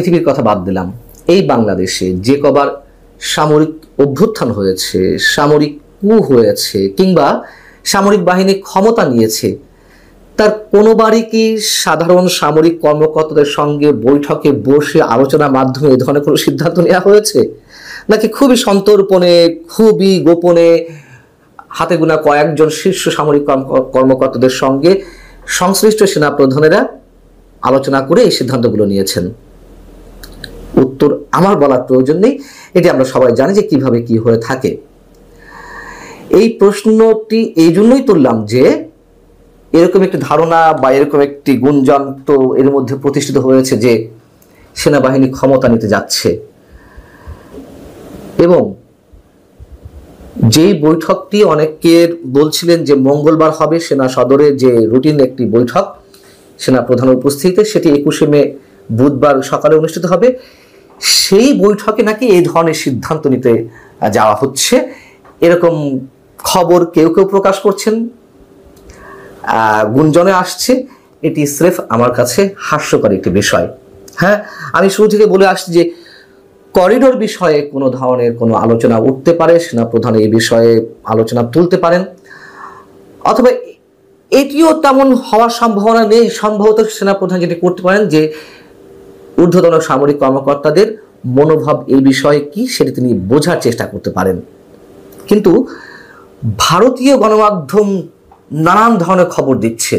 পৃথিবীর কথা বাদ দিলাম, এই বাংলাদেশে যে কবার সামরিক অভ্যুত্থান হয়েছে, সামরিক কূ হয়েছে কিংবা সামরিক বাহিনী ক্ষমতা নিয়েছে, তার কোনোবারই কি সাধারণ সামরিক কর্মকর্তাদের সঙ্গে বৈঠকে বসে আলোচনার মাধ্যমে এ ধরনের কোনো সিদ্ধান্ত নেওয়া হয়েছে, নাকি খুবই সন্তর্পণে, খুবই গোপনে হাতে গোনা কয়েকজন শীর্ষ সামরিক কর্মকর্তাদের সঙ্গে সংশ্লিষ্ট সেনা প্রধানেরা আলোচনা করে এই সিদ্ধান্তগুলো নিয়েছেন? উত্তর আমার বলার প্রয়োজন নেই, এটি আমরা সবাই জানি যে কিভাবে কি হয়ে থাকে। এই প্রশ্নটি এই জন্যই তুললাম যে এরকম একটি ধারণা বা এরকম একটি গুঞ্জন তো এর মধ্যে প্রতিষ্ঠিত হয়েছে যে সেনাবাহিনী ক্ষমতা নিতে যাচ্ছে, এবং যেই বৈঠকটি অনেকের বলছিলেন যে মঙ্গলবার হবে সেনা সদরে যে রুটিন একটি বৈঠক সেনা প্রধানের উপস্থিতিতে, সেটি 21শে মে বুধবার সকালে অনুষ্ঠিত হবে, সেই বৈঠকে নাকি এই ধরনের সিদ্ধান্ত নিতে যাওয়া হচ্ছে এরকম খবর কেউ কেউ প্রকাশ করছেন, গুঞ্জনে আসছে। এটি স্রেফ আমার কাছে হাস্যকর একটি বিষয়। হ্যাঁ, আমি শুরু থেকে বলে আসছি যে করিডোর বিষয়ে কোনো ধরনের কোনো আলোচনা উঠতে পারে, সেনাপ্রধান এই বিষয়ে আলোচনা তুলতে পারেন, অথবা এটিও তেমন হওয়ার সম্ভাবনা নেই। সম্ভবত সেনাপ্রধান যেটি করতে পারেন যে ঊর্ধ্বতন সামরিক কর্মকর্তাদের মনোভাব এই বিষয়ে কি সেটি তিনি বোঝার চেষ্টা করতে পারেন। কিন্তু ভারতীয় গণমাধ্যম নানান ধরনের খবর দিচ্ছে।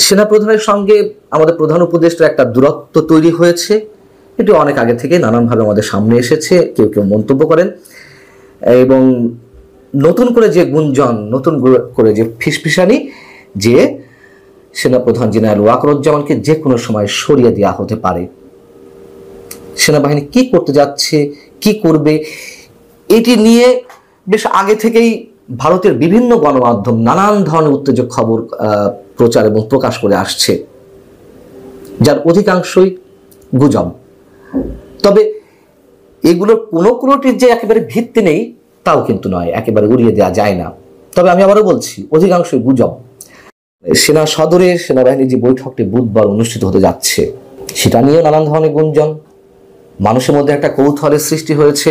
সেনাপ্রধানের সঙ্গে আমাদের প্রধান উপদেষ্টার একটা দূরত্ব তৈরি হয়েছে, এটি অনেক আগে থেকে নানানভাবে আমাদের সামনে এসেছে, কেউ কেউ মন্তব্য করেন, এবং নতুন করে যে গুঞ্জন, নতুন করে যে ফিসফিসানি যে সেনাপ্রধান জেনারেল ওয়াকারুজ্জামানকে যে কোনো সময় সরিয়ে দেওয়া হতে পারে। সেনাবাহিনী কি করতে যাচ্ছে, কি করবে, এটি নিয়ে বেশ আগে থেকেই ভারতের বিভিন্ন গণমাধ্যম নানান ধরনের উত্তেজক খবর প্রচার এবং প্রকাশ করে আসছে, যার অধিকাংশই গুজব। তবে এগুলোর কোনোটির যে একেবারে ভিত্তি নেই তাও কিন্তু নয়, একেবারে উড়িয়ে দেওয়া যায় না। তবে আমি আবারও বলছি, অধিকাংশই গুজব। সেনা সদরে সেনাবাহিনীর যে বৈঠকটি বুধবার অনুষ্ঠিত হতে যাচ্ছে সেটা নিয়েও নানান ধরনের গুঞ্জন, মানুষের মধ্যে একটা কৌতূহলের সৃষ্টি হয়েছে,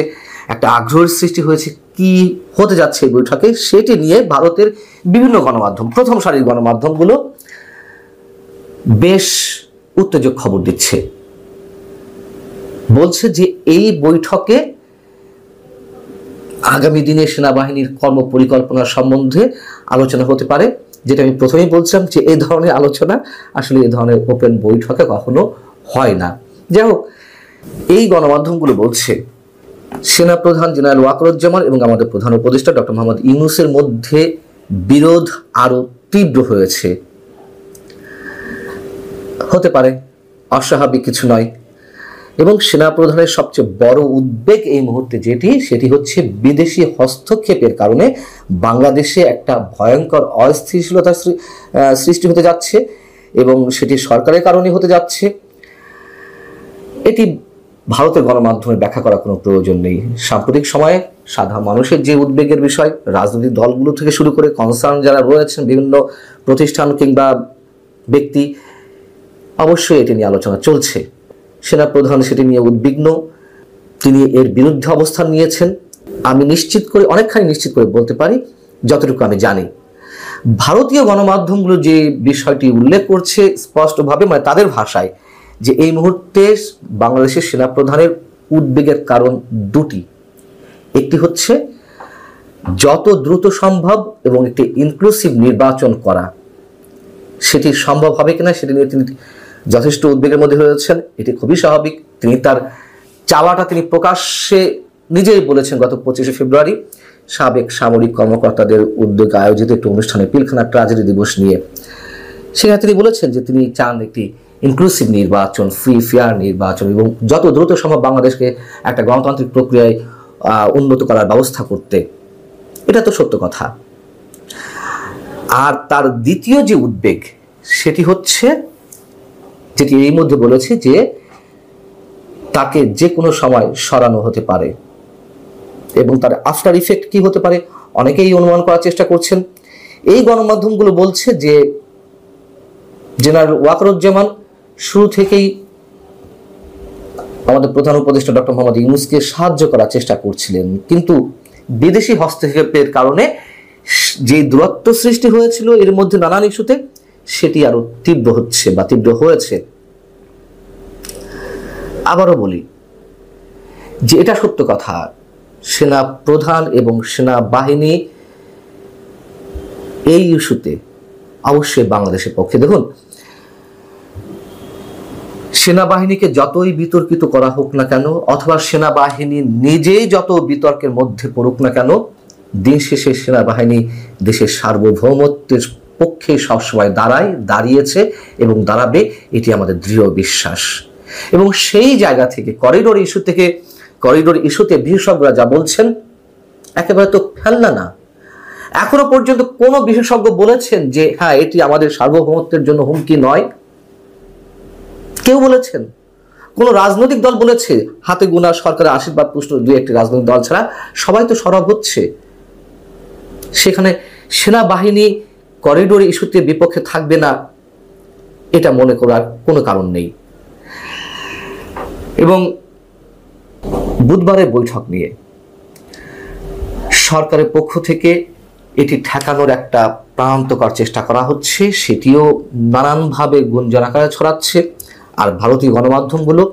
একটা আগ্রহের সৃষ্টি হয়েছে কি হতে যাচ্ছে এই বৈঠকে, সেটি নিয়ে ভারতের বিভিন্ন গণমাধ্যম, প্রথম সারির গণমাধ্যমগুলো বেশ উত্তেজক খবর দিচ্ছে। বলছে যে এই বৈঠকে আগামী দিনে সেনাবাহিনীর কর্ম পরিকল্পনা সম্বন্ধে আলোচনা হতে পারে, যেটা আমি প্রথমেই বলছিলাম যে এই ধরনের আলোচনা আসলে এই ধরনের ওপেন বৈঠকে কখনো হয় না। যাই হোক, এই গণমাধ্যমগুলো বলছে সেনাপ্রধান জেনারেল ওয়াকারুজ্জামান এবং আমাদের প্রধান উপদেষ্টা ডক্টর মোহাম্মদ ইউনূসের মধ্যে বিরোধ আরো তীব্র হয়েছে। হতে পারে, অস্বাভাবিক কিছু নয়। এবং সেনাপ্রধানের সবচেয়ে বড় উদ্বেগ এই মুহূর্তে সেটি হচ্ছে বিদেশি হস্তক্ষেপের কারণে বাংলাদেশে একটা ভয়ঙ্কর অস্থিতিশীলতার সৃষ্টি হতে যাচ্ছে, এবং সেটি সরকারের কারণে হতে যাচ্ছে। এটি ভারতের গণমাধ্যমে ব্যাখ্যা করার কোনো প্রয়োজন নেই। সাম্প্রতিক সময়ে সাধারণ মানুষের যে উদ্বেগের বিষয়, রাজনৈতিক দলগুলো থেকে শুরু করে কনসার্ন যারা রয়েছেন, বিভিন্ন প্রতিষ্ঠান কিংবা ব্যক্তি, অবশ্যই এটি নিয়ে আলোচনা চলছে। সেনাপ্রধান সেটি নিয়ে উদ্বিগ্ন, তিনি এর বিরুদ্ধে অবস্থান নিয়েছেন। আমি অনেকখানি নিশ্চিত করে বলতে পারি, যতটুকু আমি জানি। ভারতীয় গণমাধ্যমগুলো যে বিষয়টি উল্লেখ করছে স্পষ্টভাবে, মানে তাদের ভাষায়, যে এই মুহূর্তে বাংলাদেশের সেনাপ্রধানের উদ্বেগের কারণ দুটি। একটি হচ্ছে যত দ্রুত সম্ভব এবং একটি ইনক্লুসিভ নির্বাচন করা, সেটি সম্ভব হবে কিনা সেটি নিয়ে তিনি যথেষ্ট উদ্বেগের মধ্যে রয়েছেন। এটি খুবই স্বাভাবিক। তিনি তার চাওয়াটা তিনি প্রকাশ্যে নিজেই বলেছেন গত 25শে ফেব্রুয়ারি সাবেক সামরিক কর্মকর্তাদের উদ্যোগে আয়োজিত একটি অনুষ্ঠানে, পিলখানা ট্র্যাজেডি দিবস নিয়ে। সেখানে তিনি বলেছেন যে তিনি চান একটি ইনক্লুসিভ নির্বাচন, ফ্রি ফেয়ার নির্বাচন, এবং যত দ্রুত সম্ভব বাংলাদেশকে একটা গণতান্ত্রিক প্রক্রিয়ায় উন্নত করার ব্যবস্থা করতে। এটা তো সত্য কথা। আর তার দ্বিতীয় যে উদ্বেগ সেটি হচ্ছে, যেটি এই মধ্যে বলেছে, যে তাকে যে কোনো সময় সরানো হতে পারে, এবং তার আফটার ইফেক্ট কি হতে পারে অনেকেই অনুমান করার চেষ্টা করছেন। এই গণমাধ্যমগুলো বলছে যে জেনারেল ওয়াকারুজ্জামান শুরু থেকেই আমাদের প্রধান উপদেষ্টা ডক্টর মোহাম্মদ ইউনূসকে সাহায্য করার চেষ্টা করছিলেন, কিন্তু বিদেশি হস্তক্ষেপের কারণে যে দূরত্ব সৃষ্টি হয়েছিল এর মধ্যে নানান ইস্যুতে, সেটি আরো তীব্র হচ্ছে বা তীব্র হয়েছে। আবারও বলি যে এটা সত্য কথা, সেনা প্রধান এবং সেনাবাহিনী এই ইস্যুতে অবশ্যই বাংলাদেশের পক্ষে। দেখুন, সেনাবাহিনীকে যতই বিতর্কিত করা হোক না কেন, অথবা সেনাবাহিনী নিজেই যত বিতর্কের মধ্যে পড়ুক না কেন, দিন শেষে সেনাবাহিনী দেশের সার্বভৌমত্বের পক্ষে সবসময় দাঁড়িয়েছে এবং দাঁড়াবে, এটি আমাদের দৃঢ় বিশ্বাস। এবং সেই জায়গা থেকে করিডোর ইস্যুতে বিশেষজ্ঞরা যা বলছেন একেবারে তো ফেলনা না। এখনো পর্যন্ত কোনো বিশেষজ্ঞ বলেছেন যে হ্যাঁ এটি আমাদের সার্বভৌমত্বের জন্য হুমকি নয়? কেউ বলেছেন? কোন রাজনৈতিক দল বলেছে? হাতে গোনা সরকারের আশীর্বাদ পুষ্ট দুই একটি রাজনৈতিক দল ছাড়া সবাই তো সরব হচ্ছে। সেখানে সেনাবাহিনী করিডোর ইস্যুতে বিপক্ষে থাকবে না এটা মনে করার কোনো কারণ নেই। এবং বুধবারের বৈঠক নিয়ে সরকারের পক্ষ থেকে এটি ঠেকানোর একটা প্রাণান্তকর চেষ্টা করা হচ্ছে, সেটিও নানানভাবে গুঞ্জন আকারে ছড়াচ্ছে। আর ভারতীয় গণমাধ্যমগুলো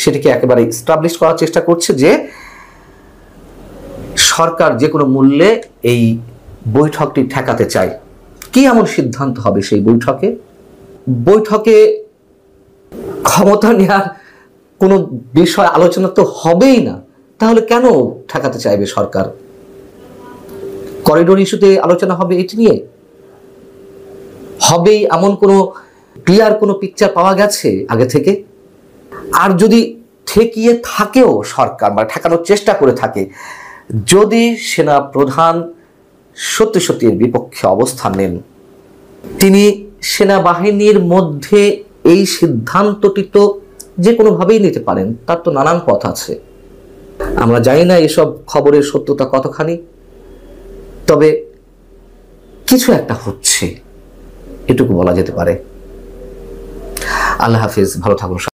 সেটিকে একেবারে এস্টাবলিশ করার চেষ্টা করছে যে সরকার যে কোনো মূল্যে এই বৈঠকটি ঠেকাতে চায়। কি এমন সিদ্ধান্ত হবে সেই বৈঠকে ক্ষমতা নেওয়ার কোনো বিষয় আলোচনা তো হবেই না, তাহলে কেন ঠেকাতে চাইবে সরকার? করিডোর ইস্যুতে আলোচনা হবে এটি নিয়ে? হবেই এমন কোনো ক্লিয়ার কোনো পিকচার পাওয়া গেছে আগে থেকে? আর যদি ঠেকিয়ে থাকেও সরকার বা ঠেকানোর চেষ্টা করে থাকে, যদি সেনা প্রধান সত্যি সত্যি এর বিপক্ষে অবস্থান নেন, তিনি সেনাবাহিনীর মধ্যে এই সিদ্ধান্তটি তো যে কোনোভাবেই নিতে পারেন, তার তো নানান পথ আছে। আমরা জানি না এসব খবরের সত্যতা কতখানি, তবে কিছু একটা হচ্ছে, এটুকু বলা যেতে পারে। আল্লাহ হাফিজ, ভালো থাকুন।